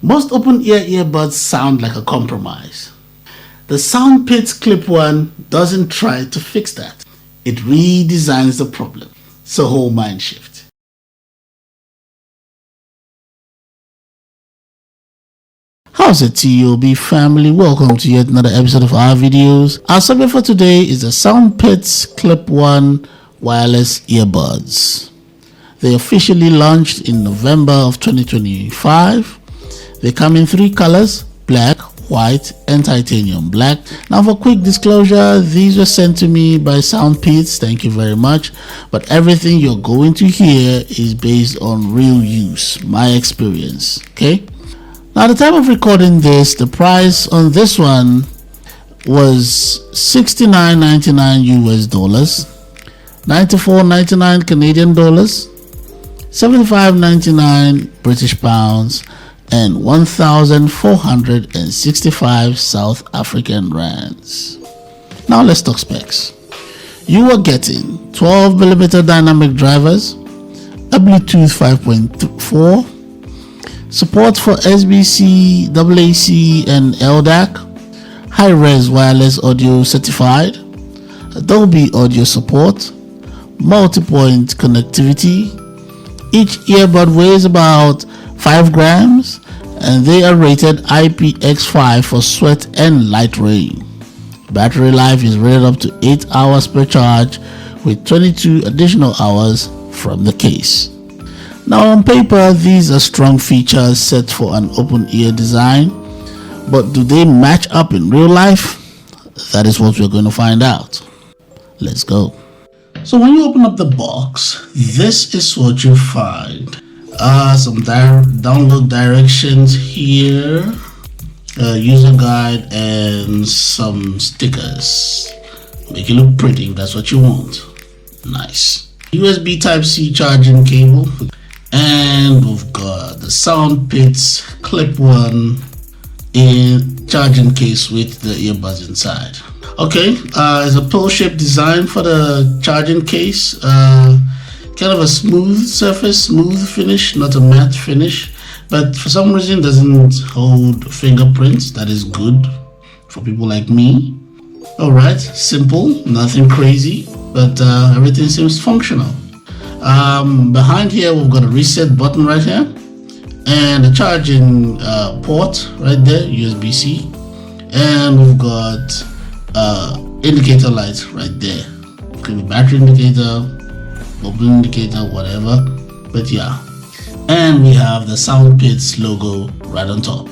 Most open-ear earbuds sound like a compromise. The SoundPeats Clip 1 doesn't try to fix that. It redesigns the problem. It's a whole mind shift. How's it, T.O.B family? Welcome to yet another episode of our videos. Our subject for today is the SoundPeats Clip 1 wireless earbuds. They officially launched in November of 2025. They come in 3 colors: black, white, and titanium black. Now, for quick disclosure, these were sent to me by SoundPeats. Thank you very much. But everything you're going to hear is based on real use, my experience. Okay? Now, at the time of recording this, the price on this one was $69.99 US dollars, $94.99 Canadian dollars, $75.99 British pounds, and 1,465 South African rands. Now let's talk specs. You are getting 12mm dynamic drivers, a Bluetooth 5.4, support for SBC, AAC, and LDAC, high-res wireless audio certified, Dolby audio support, multi-point connectivity. Each earbud weighs about 5 grams, and they are rated IPX5 for sweat and light rain. Battery life is rated up to 8 hours per charge, with 22 additional hours from the case. Now, on paper, these are strong features set for an open ear design, but do they match up in real life? That is what we're going to find out. Let's go. So when you open up the box, this is what you find. Some download directions here, user guide, and some stickers. Make it look pretty if that's what you want. Nice. USB Type-C charging cable. And we've got the SoundPeats Clip 1 in charging case with the earbuds inside. Okay, it's a pill-shaped design for the charging case. Kind of a smooth surface, smooth finish, not a matte finish, but for some reason doesn't hold fingerprints. That is good for people like me. All right, simple, nothing crazy, but everything seems functional. Behind here we've got a reset button right here, and a charging port right there, USB-C, and we've got indicator light right there. Could be battery indicator, mobile indicator, whatever, but yeah. And we have the SoundPeats logo right on top.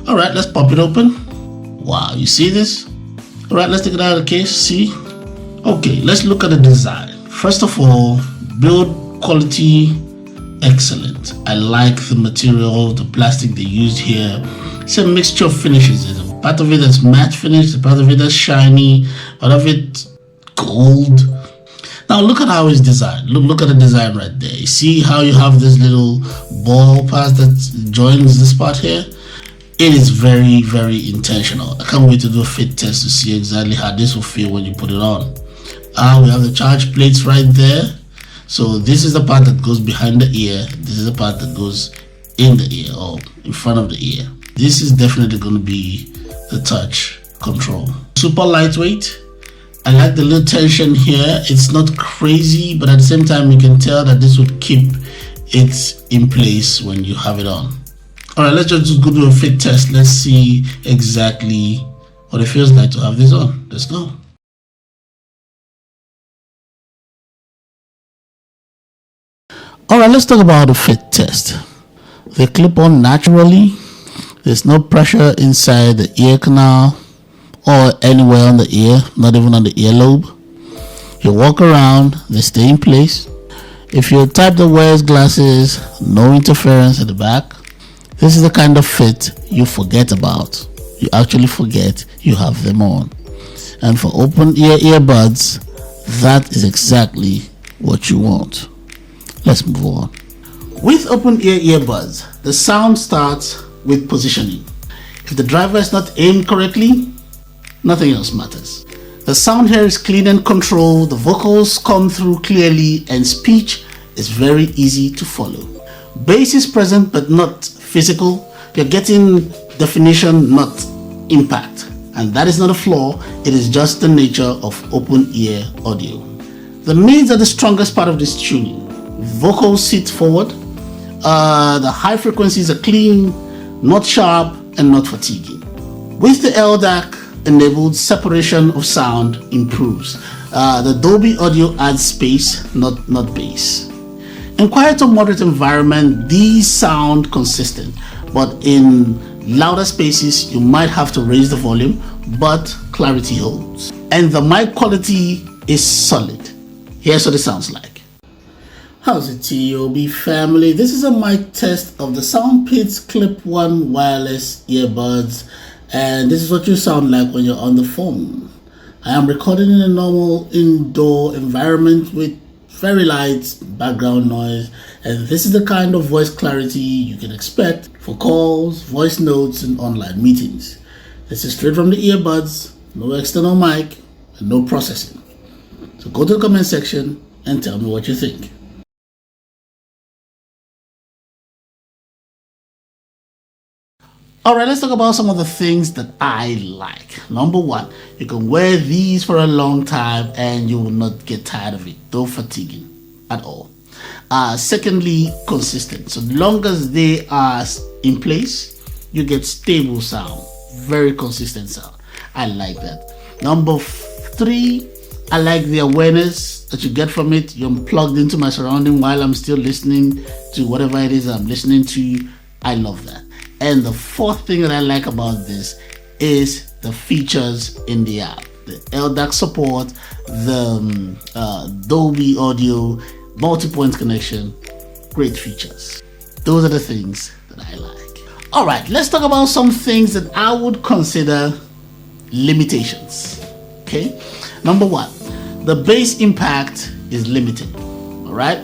All right, let's pop it open. Wow, you see this? All right, let's take it out of the case. See? Okay, let's look at the design. First of all, build quality, excellent. I like the material, the plastic they used here. It's a mixture of finishes. There's a part of it that's matte finish, a part of it that's shiny, part of it gold. Now look at how it's designed. Look at the design right there. You see how you have this little ball part that joins this part here? It is very, very intentional. I can't wait to do a fit test to see exactly how this will feel when you put it on. We have the charge plates right there. So this is the part that goes behind the ear. This is the part that goes in the ear or in front of the ear. This is definitely going to be the touch control. Super lightweight. I like the little tension here. It's not crazy, but at the same time, you can tell that this would keep it in place when you have it on. All right, let's just go do a fit test. Let's see exactly what it feels like to have this on. Let's go. All right, let's talk about the fit test. They clip on naturally. There's no pressure inside the ear canal or anywhere on the ear, not even on the earlobe. You walk around, they stay in place. If you're the type that wears glasses, no interference at the back. This is the kind of fit you forget about. You actually forget you have them on. And for open ear earbuds, that is exactly what you want. Let's move on. With open ear earbuds, the sound starts with positioning. If the driver is not aimed correctly, nothing else matters. The sound here is clean and controlled, the vocals come through clearly, and speech is very easy to follow. Bass is present but not physical. You're getting definition, not impact. And that is not a flaw, it is just the nature of open ear audio. The mids are the strongest part of this tuning. Vocals sit forward. The high frequencies are clean, not sharp, and not fatiguing. With the LDAC enabled, separation of sound improves. The Dolby audio adds space, not bass. In quiet or moderate environment, these sound consistent, but in louder spaces, you might have to raise the volume, but clarity holds. And the mic quality is solid. Here's what it sounds like. How's it, T.O.B family? This is a mic test of the SoundPeats Clip 1 wireless earbuds, and this is what you sound like when you're on the phone. I am recording in a normal indoor environment with very light background noise, and this is the kind of voice clarity you can expect for calls, voice notes, and online meetings. This is straight from the earbuds, no external mic, and no processing. So go to the comment section and tell me what you think. Alright, let's talk about some of the things that I like. Number one, you can wear these for a long time and you will not get tired of it. No fatiguing at all. Secondly, consistent. So long as they are in place, you get stable sound. Very consistent sound. I like that. Number three, I like the awareness that you get from it. You're plugged into my surrounding while I'm still listening to whatever it is I'm listening to. I love that. And the fourth thing that I like about this is the features in the app. The LDAC support, the Dolby audio, multi-point connection, great features. Those are the things that I like. All right, let's talk about some things that I would consider limitations. Okay, number one, the bass impact is limited. All right.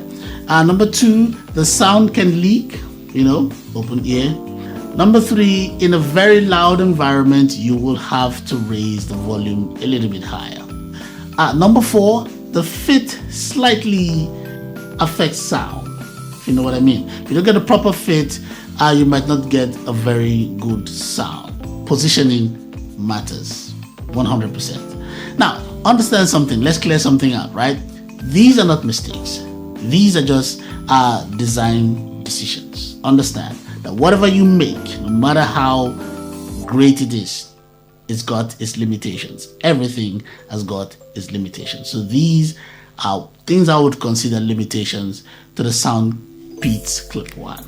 Number two, the sound can leak. Open ear. Number three, in a very loud environment, you will have to raise the volume a little bit higher. Number four, the fit slightly affects sound. If you know what I mean. If you don't get a proper fit, you might not get a very good sound. Positioning matters 100%. Now, understand something. Let's clear something out, right? These are not mistakes. These are just design decisions. Understand that whatever you make, no matter how great it is, it's got its limitations. Everything has got its limitations. So these are things I would consider limitations to the SoundPeats Clip 1.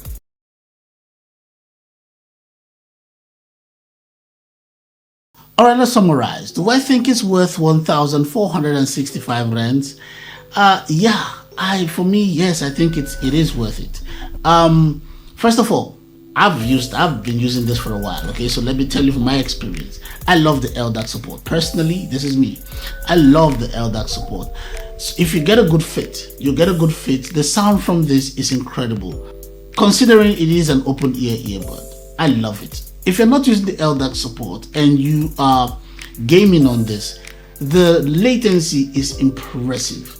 Alright, let's summarize. Do I think it's worth 1,465 rands? For me, yes, I think it is worth it. First of all, I've been using this for a while. Okay, so let me tell you from my experience. I love the LDAC support. Personally, this is me. I love the LDAC support. So if you get a good fit, the sound from this is incredible. Considering it is an open ear earbud, I love it. If you're not using the LDAC support and you are gaming on this, the latency is impressive.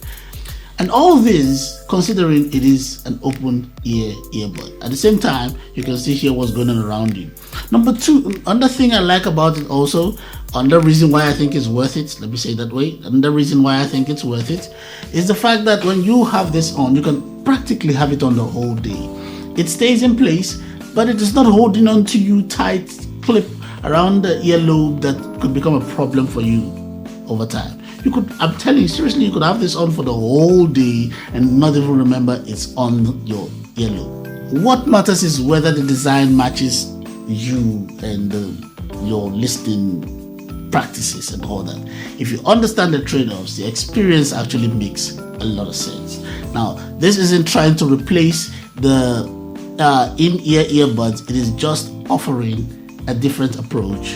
And all this, considering it is an open ear earbud. At the same time, you can still hear what's going on around you. Number two, another thing I like about it also, another reason why I think it's worth it, let me say it that way, another reason why I think it's worth it, is the fact that when you have this on, you can practically have it on the whole day. It stays in place, but it is not holding on to you tight, clip around the earlobe that could become a problem for you over time. I'm telling you, seriously, you could have this on for the whole day and not even remember it's on your earlobe. What matters is whether the design matches you and your listening practices and all that. If you understand the trade-offs, the experience actually makes a lot of sense. Now, this isn't trying to replace the in-ear earbuds. It is just offering a different approach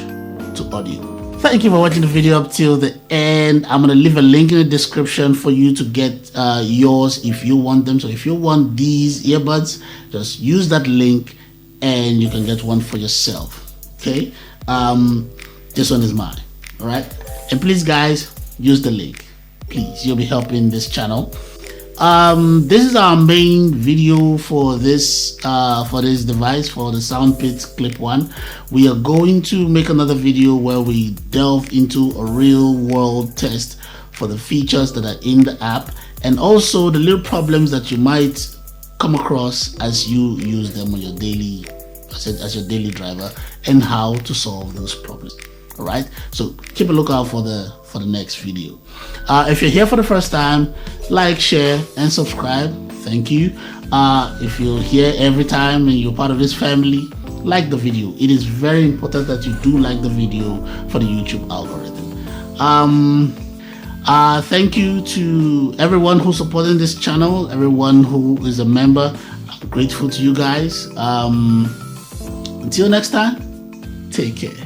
to audio. Thank you for watching the video up till the end. I'm going to leave a link in the description for you to get yours if you want them. So if you want these earbuds, just use that link and you can get one for yourself. Okay? This one is mine. Alright? And please guys, use the link. Please, you'll be helping this channel. this is our main video for this device, for the SoundPeats Clip 1. We are going to make another video where we delve into a real world test for the features that are in the app, and also the little problems that you might come across as you use them on your daily, as your daily driver, and how to solve those problems. All right, so keep a lookout for the next video. If you're here for the first time, like, share, and subscribe. Thank you. If you're here every time and you're part of this family, like the video. It is very important that you do like the video for the YouTube algorithm. Thank you to everyone who's supporting this channel, everyone who is a member. I'm grateful to you guys. Until next time, take care.